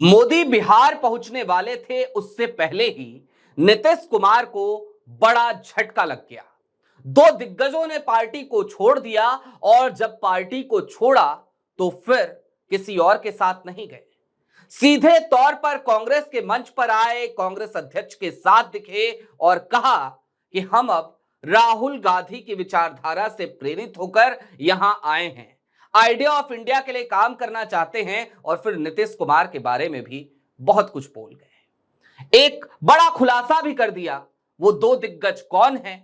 मोदी बिहार पहुंचने वाले थे, उससे पहले ही नीतीश कुमार को बड़ा झटका लग गया। दो दिग्गजों ने पार्टी को छोड़ दिया और जब पार्टी को छोड़ा तो फिर किसी और के साथ नहीं गए, सीधे तौर पर कांग्रेस के मंच पर आए, कांग्रेस अध्यक्ष के साथ दिखे और कहा कि हम अब राहुल गांधी की विचारधारा से प्रेरित होकर यहां आए हैं, आइडिया ऑफ इंडिया के लिए काम करना चाहते हैं। और फिर नीतीश कुमार के बारे में भी बहुत कुछ बोल गए, एक बड़ा खुलासा भी कर दिया। वो दो दिग्गज कौन हैं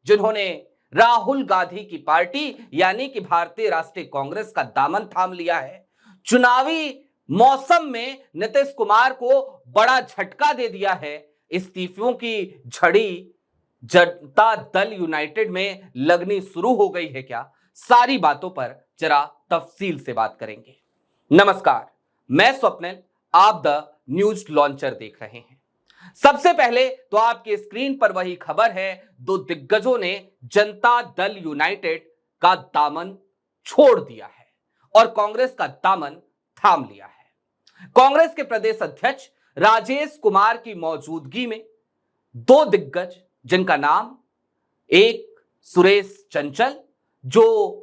जिन्होंने राहुल गांधी की पार्टी यानी कि भारतीय राष्ट्रीय कांग्रेस का दामन थाम लिया है। चुनावी मौसम में नीतीश कुमार को बड़ा झटका दे दिया है। इस्तीफों की झड़ी जनता दल यूनाइटेड में लगनी शुरू हो गई है क्या? सारी बातों पर जरा तफसील से बात करेंगे। नमस्कार, मैं स्वप्निल, आप द न्यूज लॉन्चर देख रहे हैं। सबसे पहले तो आपकी स्क्रीन पर वही खबर है, दो दिग्गजों ने जनता दल यूनाइटेड का दामन छोड़ दिया है और कांग्रेस का दामन थाम लिया है। कांग्रेस के प्रदेश अध्यक्ष राजेश कुमार की मौजूदगी में दो दिग्गज, जिनका नाम एक सुरेश चंचल जो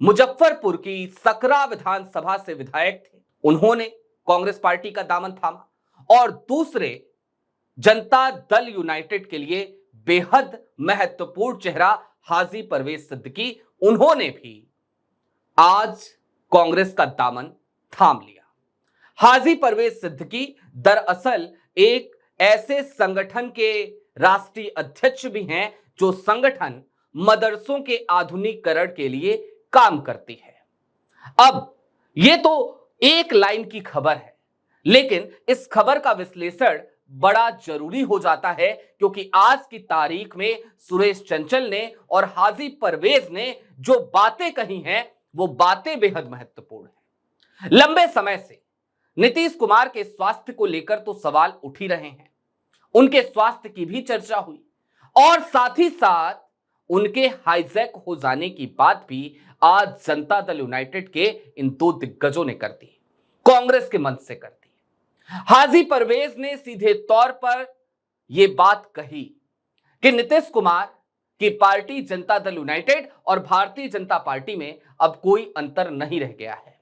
मुजफ्फरपुर की सकरा विधानसभा से विधायक थे, उन्होंने कांग्रेस पार्टी का दामन थामा, और दूसरे जनता दल यूनाइटेड के लिए बेहद महत्वपूर्ण चेहरा हाजी परवेज सिद्दीकी, उन्होंने भी आज कांग्रेस का दामन थाम लिया। हाजी परवेज सिद्दीकी दरअसल एक ऐसे संगठन के राष्ट्रीय अध्यक्ष भी हैं जो संगठन मदरसों के आधुनिकीकरण के लिए काम करती है। अब यह तो एक लाइन की खबर है, लेकिन इस खबर का विश्लेषण बड़ा जरूरी हो जाता है क्योंकि आज की तारीख में सुरेश चंचल ने और हाजी परवेज ने जो बातें कही हैं वो बातें बेहद महत्वपूर्ण हैं। लंबे समय से नीतीश कुमार के स्वास्थ्य को लेकर तो सवाल उठ ही रहे हैं, उनके स्वास्थ्य की भी चर्चा हुई और साथ ही साथ उनके हाईजैक हो जाने की बात भी आज जनता दल यूनाइटेड के इन दो दिग्गजों ने कर दी, कांग्रेस के मंच से कर दी। हाजी परवेज ने सीधे तौर पर यह बात कही कि नीतीश कुमार की पार्टी जनता दल यूनाइटेड और भारतीय जनता पार्टी में अब कोई अंतर नहीं रह गया है।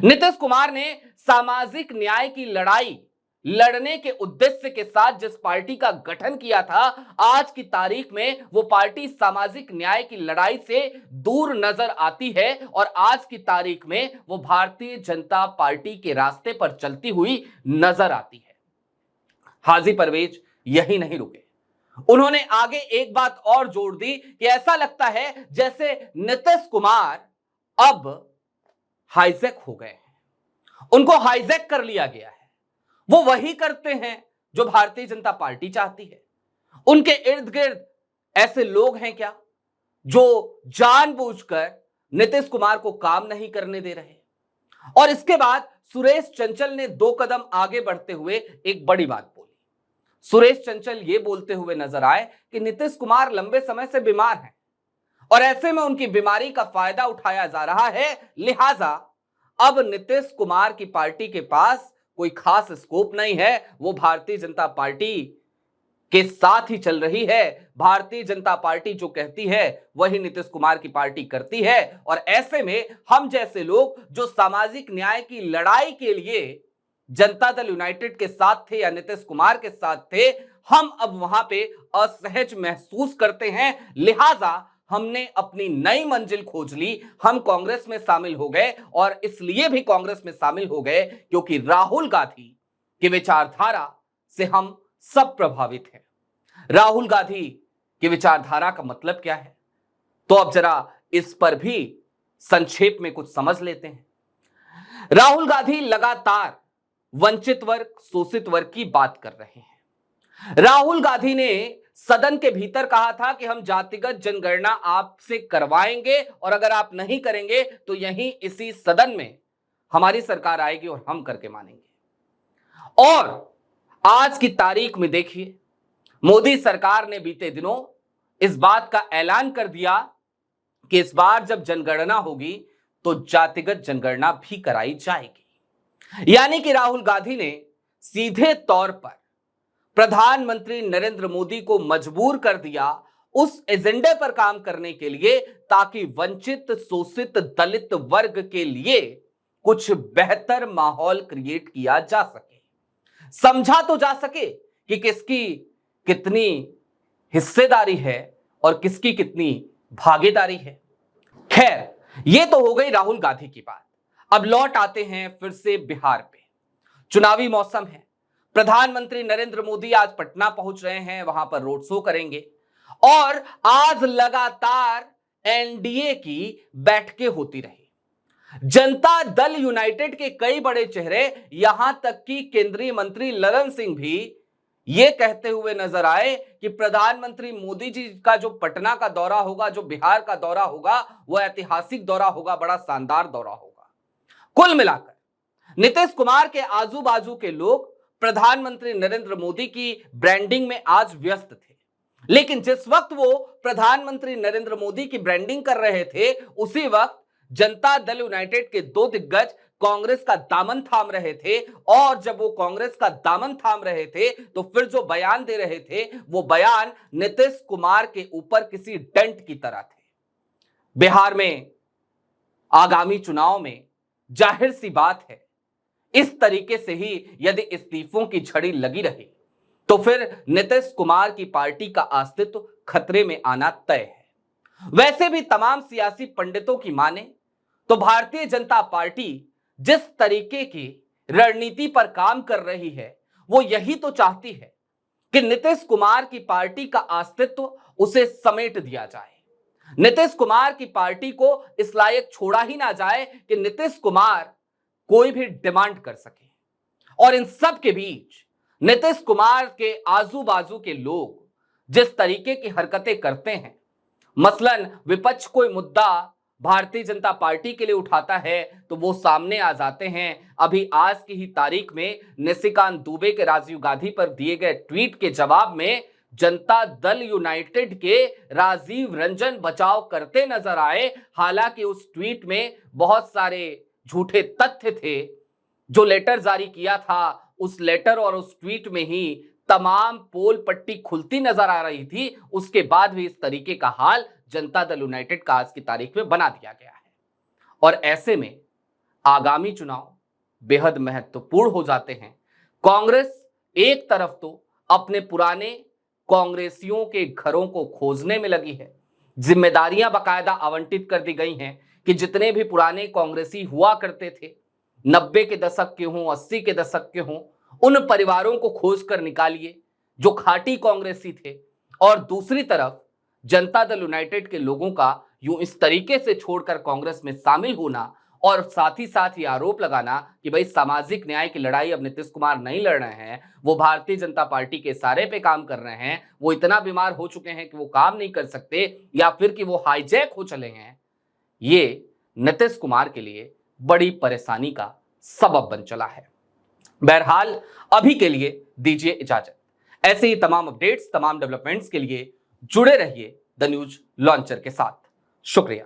नीतीश कुमार ने सामाजिक न्याय की लड़ाई लड़ने के उद्देश्य के साथ जिस पार्टी का गठन किया था, आज की तारीख में वो पार्टी सामाजिक न्याय की लड़ाई से दूर नजर आती है और आज की तारीख में वो भारतीय जनता पार्टी के रास्ते पर चलती हुई नजर आती है। हाजी परवेज यही नहीं रुके, उन्होंने आगे एक बात और जोड़ दी कि ऐसा लगता है जैसे नीतीश कुमार अब हाईजैक हो गए हैं, उनको हाईजैक कर लिया गया है। वो वही करते हैं जो भारतीय जनता पार्टी चाहती है। उनके इर्द गिर्द ऐसे लोग हैं क्या जो जानबूझकर नीतीश कुमार को काम नहीं करने दे रहे? और इसके बाद सुरेश चंचल ने दो कदम आगे बढ़ते हुए एक बड़ी बात बोली। सुरेश चंचल ये बोलते हुए नजर आए कि नीतीश कुमार लंबे समय से बीमार हैं और ऐसे में उनकी बीमारी का फायदा उठाया जा रहा है, लिहाजा अब नीतीश कुमार की पार्टी के पास कोई खास स्कोप नहीं है, वो भारतीय जनता पार्टी के साथ ही चल रही है। भारतीय जनता पार्टी जो कहती है वही नीतीश कुमार की पार्टी करती है और ऐसे में हम जैसे लोग जो सामाजिक न्याय की लड़ाई के लिए जनता दल यूनाइटेड के साथ थे या नीतीश कुमार के साथ थे, हम अब वहां पे असहज महसूस करते हैं, लिहाजा हमने अपनी नई मंजिल खोज ली, हम कांग्रेस में शामिल हो गए और इसलिए भी कांग्रेस में शामिल हो गए क्योंकि राहुल गांधी की विचारधारा से हम सब प्रभावित हैं। राहुल गांधी की विचारधारा का मतलब क्या है, तो अब जरा इस पर भी संक्षेप में कुछ समझ लेते हैं। राहुल गांधी लगातार वंचित वर्ग, शोषित वर्ग की बात कर रहे हैं। राहुल गांधी ने सदन के भीतर कहा था कि हम जातिगत जनगणना आपसे करवाएंगे और अगर आप नहीं करेंगे तो यहीं इसी सदन में हमारी सरकार आएगी और हम करके मानेंगे। और आज की तारीख में देखिए, मोदी सरकार ने बीते दिनों इस बात का ऐलान कर दिया कि इस बार जब जनगणना होगी तो जातिगत जनगणना भी कराई जाएगी। यानी कि राहुल गांधी ने सीधे तौर पर प्रधानमंत्री नरेंद्र मोदी को मजबूर कर दिया उस एजेंडे पर काम करने के लिए, ताकि वंचित, शोषित, दलित वर्ग के लिए कुछ बेहतर माहौल क्रिएट किया जा सके, समझा तो जा सके कि किसकी कितनी हिस्सेदारी है और किसकी कितनी भागीदारी है। खैर, यह तो हो गई राहुल गांधी की बात। अब लौट आते हैं फिर से बिहार पे। चुनावी मौसम है, प्रधानमंत्री नरेंद्र मोदी आज पटना पहुंच रहे हैं, वहां पर रोड शो करेंगे और आज लगातार एनडीए की बैठकें होती रही। जनता दल यूनाइटेड के कई बड़े चेहरे, यहां तक कि केंद्रीय मंत्री ललन सिंह भी यह कहते हुए नजर आए कि प्रधानमंत्री मोदी जी का जो पटना का दौरा होगा, जो बिहार का दौरा होगा, वह ऐतिहासिक दौरा होगा, बड़ा शानदार दौरा होगा। कुल मिलाकर नीतीश कुमार के आजू बाजू के लोग प्रधानमंत्री नरेंद्र मोदी की ब्रांडिंग में आज व्यस्त थे, लेकिन जिस वक्त वो प्रधानमंत्री नरेंद्र मोदी की ब्रांडिंग कर रहे थे, उसी वक्त जनता दल यूनाइटेड के दो दिग्गज कांग्रेस का दामन थाम रहे थे। और जब वो कांग्रेस का दामन थाम रहे थे, तो फिर जो बयान दे रहे थे, वो बयान नीतीश कुमार के ऊपर किसी डेंट की तरह थे। बिहार में आगामी चुनाव में जाहिर सी बात है, इस तरीके से ही यदि इस्तीफों की झड़ी लगी रही, तो फिर नीतीश कुमार की पार्टी का अस्तित्व खतरे में आना तय है। वैसे भी तमाम सियासी पंडितों की माने तो भारतीय जनता पार्टी जिस तरीके की रणनीति पर काम कर रही है, वो यही तो चाहती है कि नीतीश कुमार की पार्टी का अस्तित्व उसे समेट दिया जाए। नीतीश कुमार की पार्टी को इस लायक छोड़ा ही ना जाए कि नीतीश कुमार कोई भी डिमांड कर सके। और इन सब के बीच नीतीश कुमार के आजू बाजू के लोग जिस तरीके की हरकतें करते हैं, मसलन विपक्ष कोई मुद्दा भारतीय जनता पार्टी के लिए उठाता है तो वो सामने आ जाते हैं। अभी आज की ही तारीख में निशिकांत दुबे के राजीव गांधी पर दिए गए ट्वीट के जवाब में जनता दल यूनाइटेड के राजीव रंजन बचाव करते नजर आए। हालांकि उस ट्वीट में बहुत सारे झूठे तथ्य थे। जो लेटर जारी किया था, उस लेटर और उस ट्वीट में ही तमाम पोल पट्टी खुलती नजर आ रही थी। उसके बाद भी इस तरीके का हाल जनता दल यूनाइटेड का आज की तारीख में बना दिया गया है। और ऐसे में आगामी चुनाव बेहद महत्वपूर्ण हो जाते हैं। कांग्रेस एक तरफ तो अपने पुराने कांग्रेसियों के घरों को खोजने में लगी है, जिम्मेदारियां बाकायदा आवंटित कर दी गई हैं कि जितने भी पुराने कांग्रेसी हुआ करते थे, 90 के दशक के हों, 80 के दशक के हों, उन परिवारों को खोज कर निकालिए जो खाटी कांग्रेसी थे। और दूसरी तरफ जनता दल यूनाइटेड के लोगों का यूं इस तरीके से छोड़कर कांग्रेस में शामिल होना और साथ ही साथ ये आरोप लगाना कि भाई सामाजिक न्याय की लड़ाई अब नीतीश कुमार नहीं लड़ रहे हैं, वो भारतीय जनता पार्टी के इशारे पे काम कर रहे हैं, वो इतना बीमार हो चुके हैं कि वो काम नहीं कर सकते, या फिर कि वो हाईजैक हो चले हैं, ये नीतीश कुमार के लिए बड़ी परेशानी का सबब बन चला है। बहरहाल अभी के लिए दीजिए इजाजत। ऐसे ही तमाम अपडेट्स, तमाम डेवलपमेंट्स के लिए जुड़े रहिए द न्यूज लॉन्चर के साथ। शुक्रिया।